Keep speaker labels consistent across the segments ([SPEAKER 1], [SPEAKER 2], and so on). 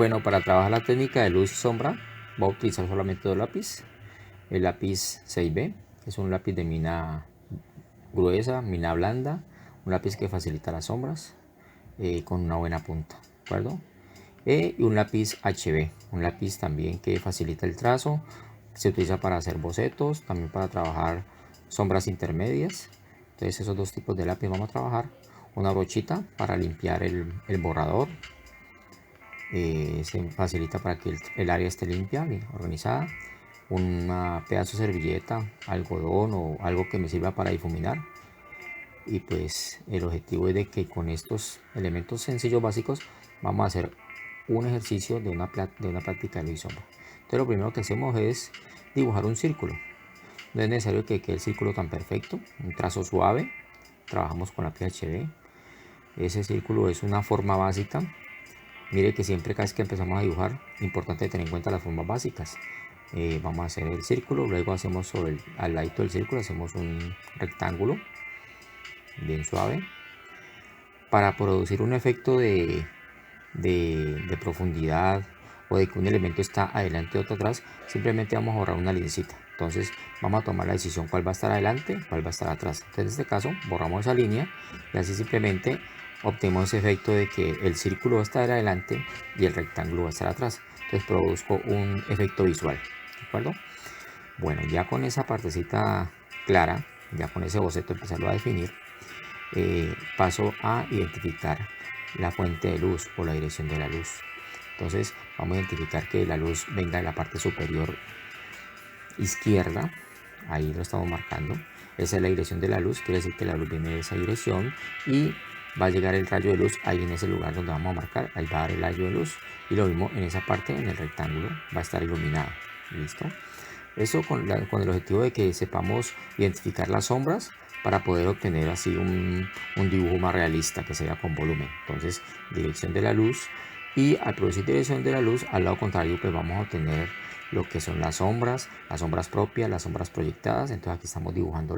[SPEAKER 1] Bueno, para trabajar la técnica de luz y sombra, voy a utilizar solamente dos lápices. El lápiz 6B, que es un lápiz de mina gruesa, mina blanda, un lápiz que facilita las sombras con una buena punta, ¿de acuerdo? Y un lápiz HB, un lápiz también que facilita el trazo, se utiliza para hacer bocetos, también para trabajar sombras intermedias. Entonces esos dos tipos de lápiz vamos a trabajar. Una brochita para limpiar el borrador, se facilita para que el área esté limpia y organizada. Un pedazo de servilleta, algodón o algo que me sirva para difuminar. Y pues el objetivo es de que con estos elementos sencillos básicos vamos a hacer un ejercicio de una práctica de luz y sombra. Entonces lo primero que hacemos es dibujar un círculo. No es necesario que quede el círculo tan perfecto, un trazo suave. Trabajamos con la PHB. Ese círculo es una forma básica. Mire que siempre cada vez que empezamos a dibujar, importante tener en cuenta las formas básicas. Vamos a hacer el círculo, luego hacemos al ladito del círculo hacemos un rectángulo bien suave. Para producir un efecto de profundidad o de que un elemento está adelante o atrás, simplemente vamos a borrar una linecita. Entonces vamos a tomar la decisión cuál va a estar adelante, cuál va a estar atrás. Entonces en este caso borramos esa línea y así simplemente obtenemos ese efecto de que el círculo va a estar adelante y el rectángulo va a estar atrás. Entonces produzco un efecto visual, ¿de acuerdo? Bueno, ya con esa partecita clara, ya con ese boceto empezarlo a definir, paso a identificar la fuente de luz o la dirección de la luz. Entonces vamos a identificar que la luz venga de la parte superior izquierda, ahí lo estamos marcando. Esa es la dirección de la luz, quiere decir que la luz viene de esa dirección y va a llegar el rayo de luz ahí en ese lugar donde vamos a marcar, ahí va a dar el rayo de luz y lo mismo en esa parte, en el rectángulo, va a estar iluminado. ¿Listo? Eso con el objetivo de que sepamos identificar las sombras para poder obtener así un dibujo más realista que sea con volumen. Entonces, dirección de la luz, y al producir dirección de la luz, al lado contrario, pues vamos a obtener lo que son las sombras propias, las sombras proyectadas. Entonces aquí estamos dibujando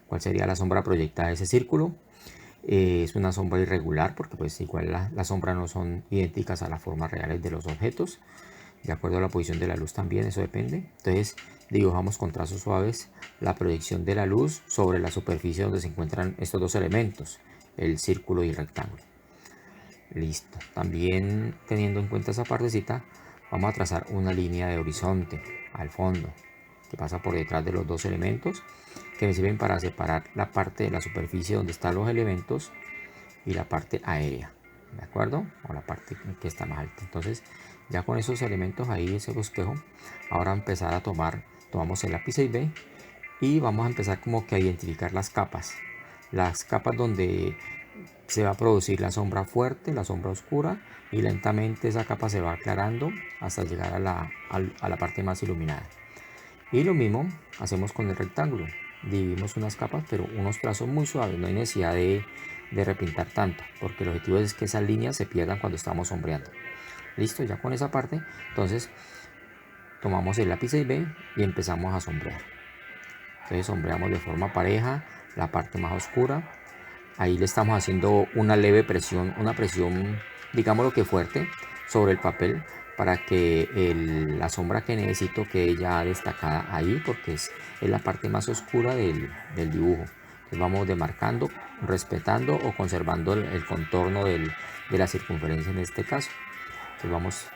[SPEAKER 1] cuál sería la sombra proyectada de ese círculo. Es una sombra irregular porque pues igual las sombras no son idénticas a las formas reales de los objetos. De acuerdo a la posición de la luz también, eso depende. Entonces dibujamos con trazos suaves la proyección de la luz sobre la superficie donde se encuentran estos dos elementos, el círculo y el rectángulo. Listo. También teniendo en cuenta esa partecita, vamos a trazar una línea de horizonte al fondo que pasa por detrás de los dos elementos, que me sirven para separar la parte de la superficie donde están los elementos y la parte aérea, ¿de acuerdo? O la parte que está más alta. Entonces ya con esos elementos ahí, ese bosquejo, ahora empezar a tomamos el lápiz 6B y vamos a empezar como que a identificar las capas donde se va a producir la sombra fuerte, la sombra oscura, y lentamente esa capa se va aclarando hasta llegar a la parte más iluminada. Y lo mismo hacemos con el rectángulo. Dividimos unas capas, pero unos trazos muy suaves, no hay necesidad de repintar tanto, porque el objetivo es que esas líneas se pierdan cuando estamos sombreando. Listo, ya con esa parte, entonces tomamos el lápiz 6B y empezamos a sombrear. Entonces sombreamos de forma pareja la parte más oscura. Ahí le estamos haciendo una leve presión, una presión, digámoslo que fuerte, sobre el papel para que la sombra que necesito quede ya destacada ahí, porque es la parte más oscura del dibujo. Entonces vamos demarcando, respetando o conservando el contorno de la circunferencia en este caso. Entonces vamos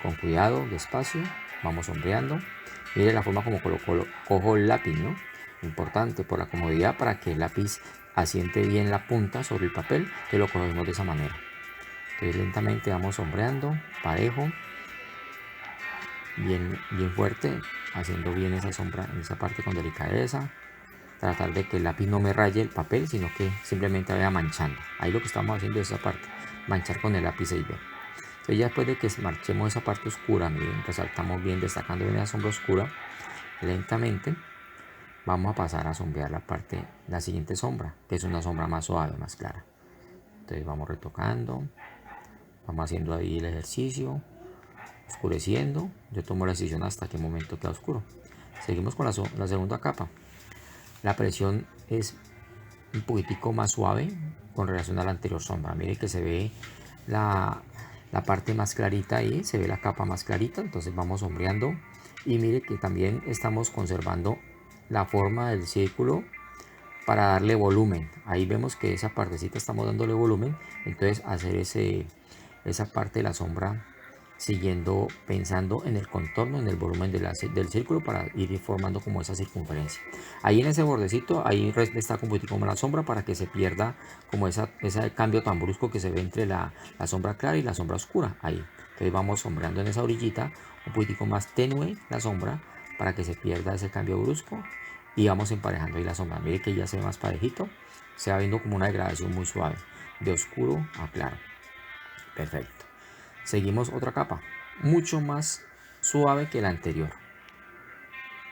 [SPEAKER 1] con cuidado, despacio, vamos sombreando. Mire la forma como cojo el lápiz, ¿no? Importante por la comodidad, para que el lápiz asiente bien la punta sobre el papel, que lo cogemos de esa manera. Entonces lentamente vamos sombreando, parejo, bien fuerte, haciendo bien esa sombra en esa parte con delicadeza. Tratar de que el lápiz no me raye el papel, sino que simplemente vaya manchando. Ahí lo que estamos haciendo es esa parte, manchar con el lápiz 6B. Entonces ya después de que marchemos esa parte oscura, miren, resaltamos bien, destacando bien la sombra oscura, lentamente vamos a pasar a sombrear la siguiente sombra, que es una sombra más suave, más clara. Entonces vamos retocando, vamos haciendo ahí el ejercicio, oscureciendo. Yo tomo la decisión hasta qué momento queda oscuro. Seguimos con la segunda capa. La presión es un poquitico más suave con relación a la anterior sombra. Mire que se ve la parte más clarita ahí, se ve la capa más clarita, entonces vamos sombreando y mire que también estamos conservando la forma del círculo para darle volumen. Ahí vemos que esa partecita estamos dándole volumen, entonces hacer esa parte de la sombra siguiendo, pensando en el contorno, en el volumen del círculo para ir formando como esa circunferencia. Ahí en ese bordecito, ahí está un poquito como la sombra para que se pierda como ese cambio tan brusco que se ve entre la sombra clara y la sombra oscura. Ahí, entonces vamos sombreando en esa orillita un poquitico más tenue la sombra para que se pierda ese cambio brusco y vamos emparejando ahí la sombra. Mire que ya se ve más parejito, se va viendo como una degradación muy suave de oscuro a claro. Perfecto. Seguimos otra capa mucho más suave que la anterior.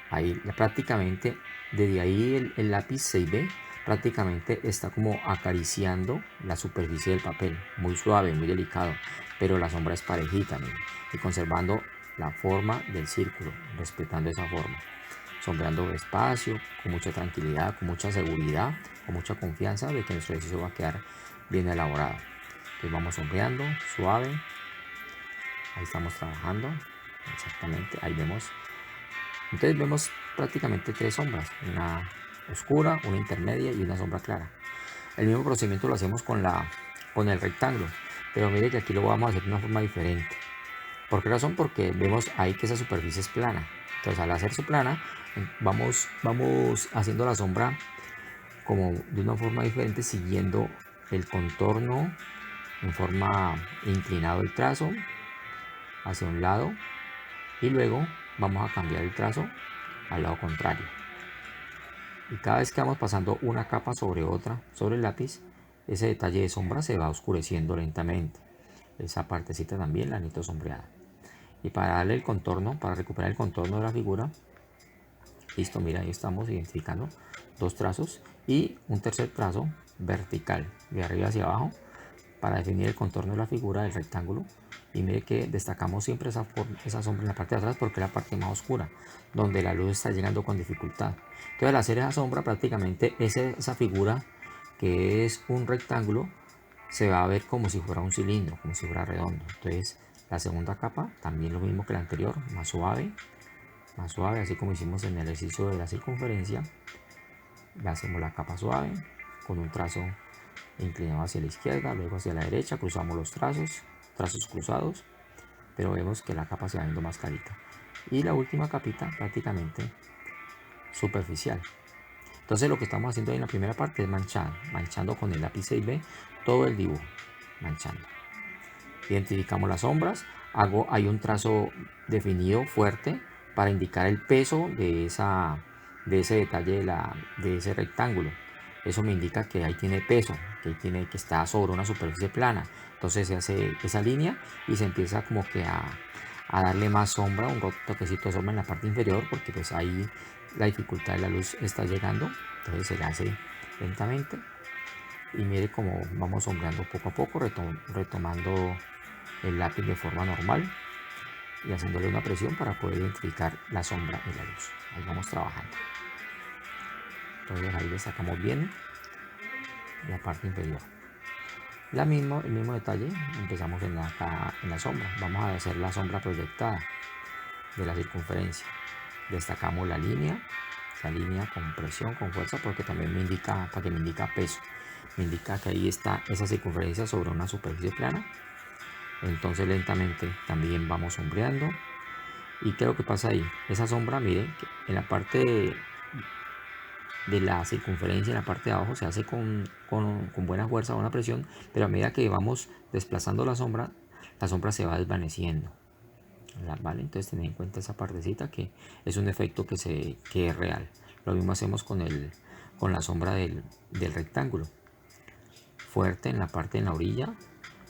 [SPEAKER 1] Ahí prácticamente desde ahí el lápiz 6B prácticamente está como acariciando la superficie del papel, muy suave, muy delicado, pero la sombra es parejita, miren, y conservando la forma del círculo, respetando esa forma, sombreando despacio, con mucha tranquilidad, con mucha seguridad, con mucha confianza de que nuestro ejercicio va a quedar bien elaborado. Entonces vamos sombreando suave. Ahí estamos trabajando, exactamente, ahí vemos. Entonces vemos prácticamente tres sombras, una oscura, una intermedia y una sombra clara. El mismo procedimiento lo hacemos con el rectángulo, pero mire que aquí lo vamos a hacer de una forma diferente. ¿Por qué razón? Porque vemos ahí que esa superficie es plana. Entonces al hacerse plana, vamos haciendo la sombra como de una forma diferente, siguiendo el contorno en forma inclinado el trazo hacia un lado y luego vamos a cambiar el trazo al lado contrario, y cada vez que vamos pasando una capa sobre otra sobre el lápiz, ese detalle de sombra se va oscureciendo lentamente. Esa partecita también la necesito sombreada, y para darle el contorno, para recuperar el contorno de la figura, listo, mira, ahí estamos identificando dos trazos y un tercer trazo vertical de arriba hacia abajo para definir el contorno de la figura del rectángulo. Y mire que destacamos siempre esa sombra en la parte de atrás porque es la parte más oscura, donde la luz está llegando con dificultad. Entonces al hacer esa sombra, prácticamente esa figura, que es un rectángulo, se va a ver como si fuera un cilindro, como si fuera redondo. Entonces la segunda capa, también lo mismo que la anterior, más suave, así como hicimos en el ejercicio de la circunferencia. Le hacemos la capa suave con un trazo inclinado hacia la izquierda, luego hacia la derecha, cruzamos los trazos cruzados, pero vemos que la capa se va viendo más clarita. Y la última capita prácticamente superficial. Entonces lo que estamos haciendo ahí en la primera parte es manchando con el lápiz 6B todo el dibujo, manchando. Identificamos las sombras, hay un trazo definido fuerte para indicar el peso de ese detalle de ese rectángulo. Eso me indica que ahí tiene peso, que está sobre una superficie plana. Entonces se hace esa línea y se empieza como que a darle más sombra, un toquecito de sombra en la parte inferior, porque pues ahí la dificultad de la luz está llegando. Entonces se le hace lentamente y mire cómo vamos sombreando poco a poco, retomando el lápiz de forma normal y haciéndole una presión para poder identificar la sombra y la luz. Ahí vamos trabajando. Entonces ahí le sacamos bien la parte inferior. El mismo detalle, empezamos en la sombra. Vamos a hacer la sombra proyectada de la circunferencia. Destacamos la línea con presión, con fuerza, porque también me indica peso. Me indica que ahí está esa circunferencia sobre una superficie plana. Entonces lentamente también vamos sombreando. ¿Y qué es lo que pasa ahí? Esa sombra, mire, en la parte de la circunferencia, en la parte de abajo, se hace con buena fuerza, buena presión, pero a medida que vamos desplazando la sombra se va desvaneciendo. ¿Vale? Entonces tened en cuenta esa partecita, que es un efecto que es real. Lo mismo hacemos con la sombra del rectángulo. Fuerte en la orilla,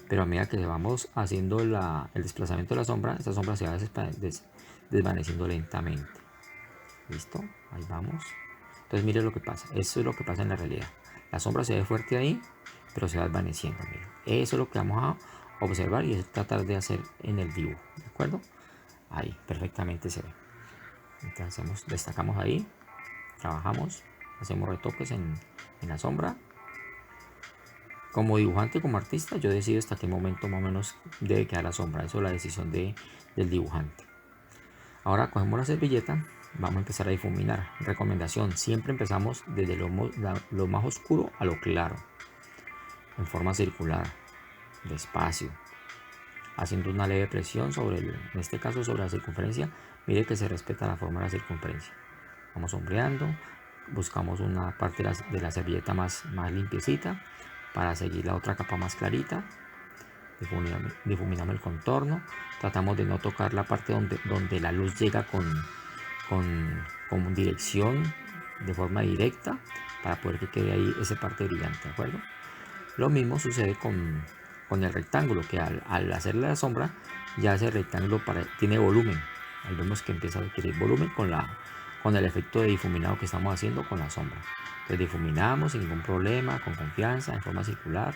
[SPEAKER 1] pero a medida que vamos haciendo el desplazamiento de la sombra, esta sombra se va desvaneciendo lentamente. ¿Listo? Ahí vamos. Entonces mire lo que pasa. Eso es lo que pasa en la realidad. La sombra se ve fuerte ahí, pero se va desvaneciendo. Mire. Eso es lo que vamos a observar y tratar de hacer en el dibujo. ¿De acuerdo? Ahí perfectamente se ve. Entonces destacamos ahí, trabajamos, hacemos retoques en la sombra como dibujante, como artista, yo decido hasta qué momento más o menos debe quedar la sombra. Eso es la decisión del dibujante. Ahora cogemos la servilleta, vamos a empezar a difuminar. Recomendación, siempre empezamos desde lo más oscuro a lo claro, en forma circular, despacio, haciendo una leve presión sobre, en este caso sobre la circunferencia. Mire que se respeta la forma de la circunferencia. Vamos sombreando, buscamos una parte de la servilleta más limpiecita para seguir la otra capa más clarita. Difuminamos el contorno, tratamos de no tocar la parte donde la luz llega con dirección de forma directa, para poder que quede ahí esa parte brillante, ¿de acuerdo? Lo mismo sucede con el rectángulo, que al hacerle la sombra, ya ese rectángulo tiene volumen. Ahí vemos que empieza a adquirir volumen con el efecto de difuminado que estamos haciendo con la sombra. Entonces difuminamos sin ningún problema, con confianza, en forma circular.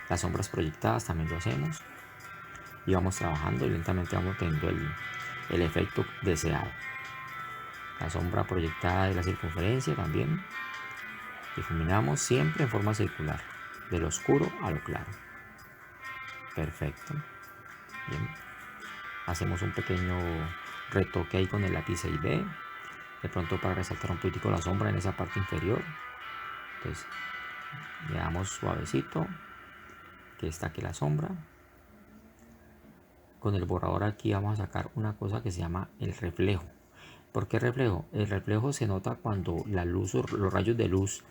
[SPEAKER 1] Las sombras proyectadas también lo hacemos. Y vamos trabajando y lentamente vamos teniendo el efecto deseado. La sombra proyectada de la circunferencia también. Difuminamos siempre en forma circular, del oscuro a lo claro. Perfecto. Bien. Hacemos un pequeño retoque ahí con el lápiz 6B, de pronto para resaltar un poquitico la sombra en esa parte inferior. Entonces le damos suavecito, que está aquí la sombra. Con el borrador aquí vamos a sacar una cosa que se llama el reflejo. ¿Por qué reflejo? El reflejo se nota cuando la luz o los rayos de luz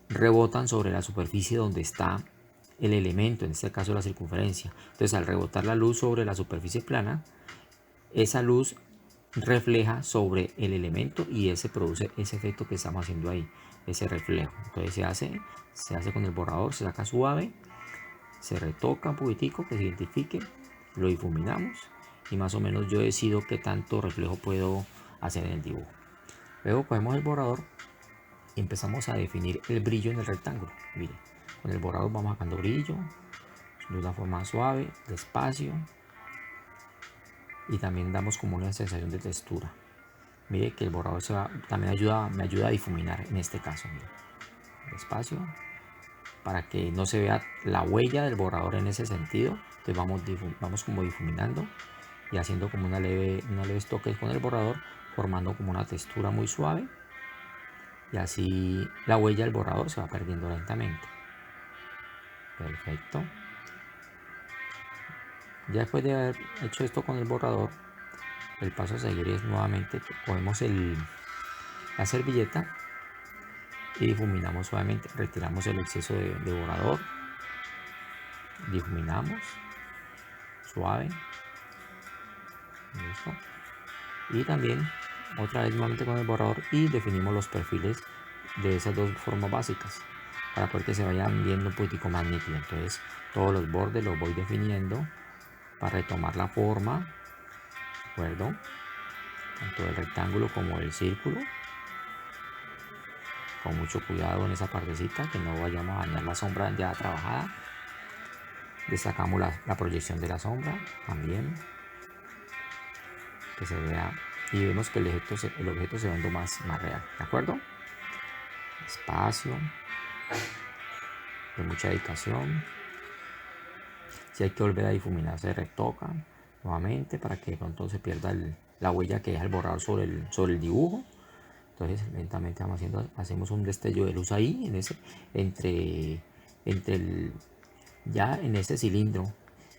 [SPEAKER 1] rebotan sobre la superficie donde está el elemento, en este caso la circunferencia. Entonces al rebotar la luz sobre la superficie plana, esa luz refleja sobre el elemento y se produce ese efecto que estamos haciendo ahí, ese reflejo. Entonces se hace con el borrador, se saca suave, se retoca un poquitico que se identifique, lo difuminamos y más o menos yo decido qué tanto reflejo puedo hacer en el dibujo. Luego cogemos el borrador y empezamos a definir el brillo en el rectángulo. Mire, con el borrador vamos sacando brillo de una forma suave, despacio, y también damos como una sensación de textura. Mire que el borrador también me ayuda a difuminar en este caso. Mire, despacio, para que no se vea la huella del borrador en ese sentido. Entonces vamos como difuminando y haciendo como una leves toques con el borrador, formando como una textura muy suave, y así la huella del borrador se va perdiendo lentamente. Perfecto. Ya después de haber hecho esto con el borrador, el paso a seguir es nuevamente cogemos la servilleta y difuminamos suavemente. Retiramos el exceso de borrador, difuminamos suave. ¿Listo? Y también otra vez nuevamente con el borrador y definimos los perfiles de esas dos formas básicas para poder que se vayan viendo un poquitico más nítido. Entonces todos los bordes los voy definiendo para retomar la forma, ¿de acuerdo? Tanto el rectángulo como el círculo, con mucho cuidado en esa partecita, que no vayamos a dañar la sombra ya trabajada. Destacamos la proyección de la sombra también, que se vea, y vemos que el objeto se va viendo más real, ¿de acuerdo? Espacio, de mucha dedicación. Si hay que volver a difuminar, se retoca nuevamente para que de pronto se pierda la huella que deja el borrador sobre el dibujo. Entonces lentamente hacemos un destello de luz ahí, ya en ese cilindro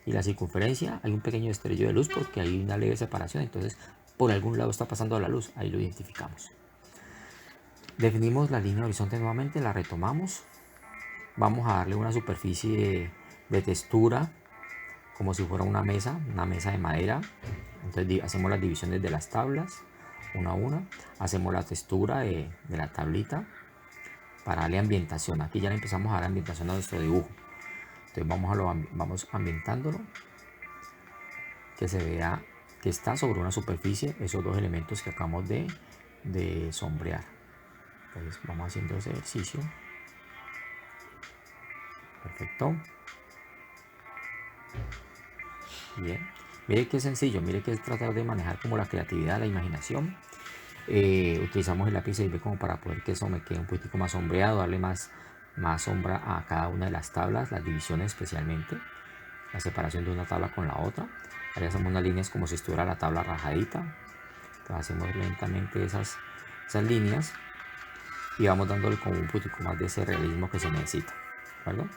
[SPEAKER 1] y la circunferencia hay un pequeño destello de luz porque hay una leve separación. Entonces por algún lado está pasando la luz, ahí lo identificamos. Definimos la línea horizonte nuevamente, la retomamos. Vamos a darle una superficie de textura como si fuera una mesa de madera. Entonces hacemos las divisiones de las tablas una a una, hacemos la textura de la tablita para darle ambientación. Aquí ya le empezamos a dar ambientación a nuestro dibujo. Entonces vamos ambientándolo, que se vea que está sobre una superficie esos dos elementos que acabamos de sombrear. Entonces vamos haciendo ese ejercicio. Perfecto. Bien, mire qué sencillo, mire que es tratar de manejar como la creatividad, la imaginación. Utilizamos el lápiz 6B como para poder que eso me quede un poquitico más sombreado, darle más más sombra a cada una de las tablas, las divisiones especialmente, la separación de una tabla con la otra. Ahora hacemos unas líneas como si estuviera la tabla rajadita. Entonces hacemos lentamente esas líneas y vamos dándole como un poquito más de ese realismo que se necesita, ¿de acuerdo?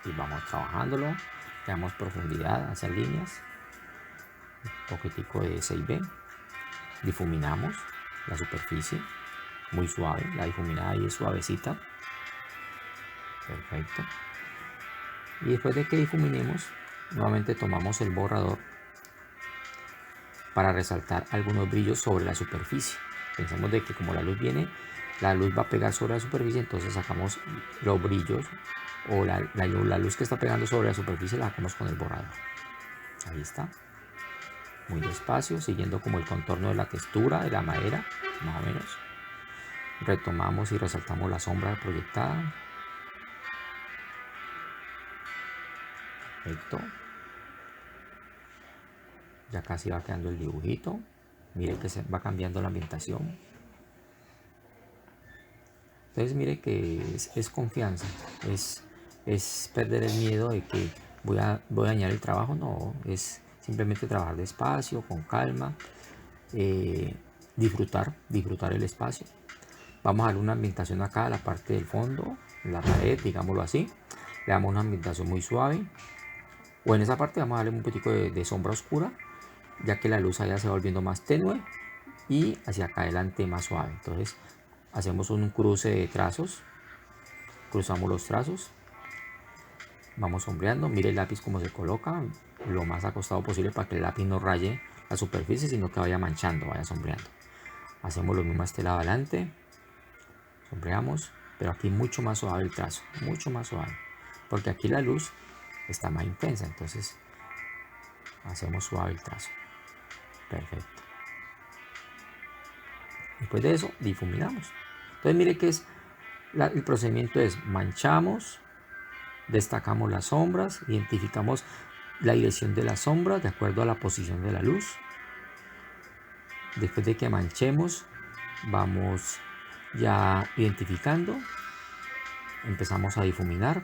[SPEAKER 1] Y vamos trabajándolo, le damos profundidad a esas líneas, un poquitico de 6B, difuminamos la superficie, muy suave, la difuminada ahí es suavecita, perfecto. Y después de que difuminemos, nuevamente tomamos el borrador para resaltar algunos brillos sobre la superficie. Pensamos de que como la luz viene, la luz va a pegar sobre la superficie, entonces sacamos los brillos o la luz que está pegando sobre la superficie la sacamos con el borrador. Ahí está. Muy despacio, siguiendo como el contorno de la textura de la madera, más o menos. Retomamos y resaltamos la sombra proyectada. Perfecto. Ya casi va quedando el dibujito. Mire que se va cambiando la ambientación. Entonces mire que es confianza, es perder el miedo de que voy a dañar el trabajo. No, es simplemente trabajar despacio, con calma, disfrutar el espacio. Vamos a darle una ambientación acá a la parte del fondo, en la pared, digámoslo así. Le damos una ambientación muy suave. O en esa parte vamos a darle un poquitico de sombra oscura, ya que la luz allá se va volviendo más tenue y hacia acá adelante más suave. Entonces hacemos un cruce de trazos, cruzamos los trazos, vamos sombreando. Mire el lápiz como se coloca, lo más acostado posible para que el lápiz no raye la superficie, sino que vaya manchando, vaya sombreando. Hacemos lo mismo a este lado adelante, sombreamos, pero aquí mucho más suave el trazo, mucho más suave, porque aquí la luz está más intensa, entonces hacemos suave el trazo. Perfecto. Después de eso difuminamos. Entonces mire que el procedimiento es: manchamos, destacamos las sombras, identificamos la dirección de las sombras de acuerdo a la posición de la luz. Después de que manchemos, vamos ya identificando, empezamos a difuminar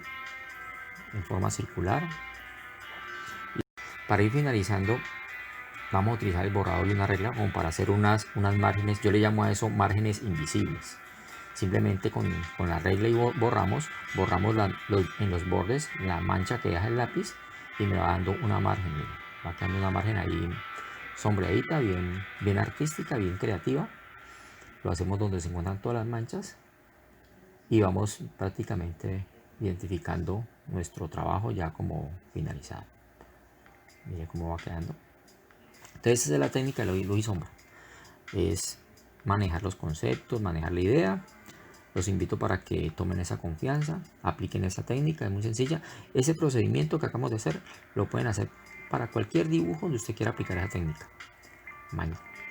[SPEAKER 1] en forma circular. Y para ir finalizando, vamos a utilizar el borrador y una regla como para hacer unas márgenes. Yo le llamo a eso márgenes invisibles. Simplemente con la regla y borramos en los bordes la mancha que deja el lápiz y me va dando una margen. Miren, va quedando una margen ahí sombreadita, bien artística, bien creativa. Lo hacemos donde se encuentran todas las manchas y vamos prácticamente identificando nuestro trabajo ya como finalizado. Miren cómo va quedando. Entonces esa es la técnica de luz y sombra. Es manejar los conceptos, manejar la idea. Los invito para que tomen esa confianza, apliquen esa técnica, es muy sencilla. Ese procedimiento que acabamos de hacer lo pueden hacer para cualquier dibujo donde usted quiera aplicar esa técnica.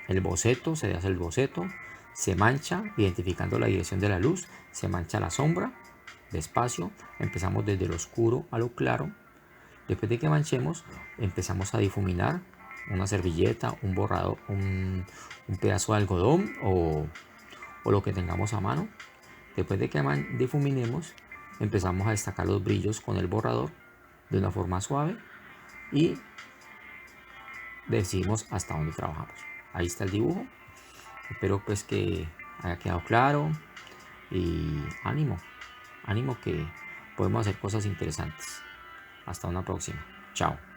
[SPEAKER 1] El boceto, se hace el boceto, se mancha identificando la dirección de la luz, se mancha la sombra, despacio, empezamos desde lo oscuro a lo claro. Después de que manchemos, empezamos a difuminar una servilleta, un borrador, un pedazo de algodón o lo que tengamos a mano. Después de que difuminemos, empezamos a destacar los brillos con el borrador de una forma suave y decidimos hasta dónde trabajamos. Ahí está el dibujo. Espero pues que haya quedado claro y ánimo que podemos hacer cosas interesantes. Hasta una próxima. Chao.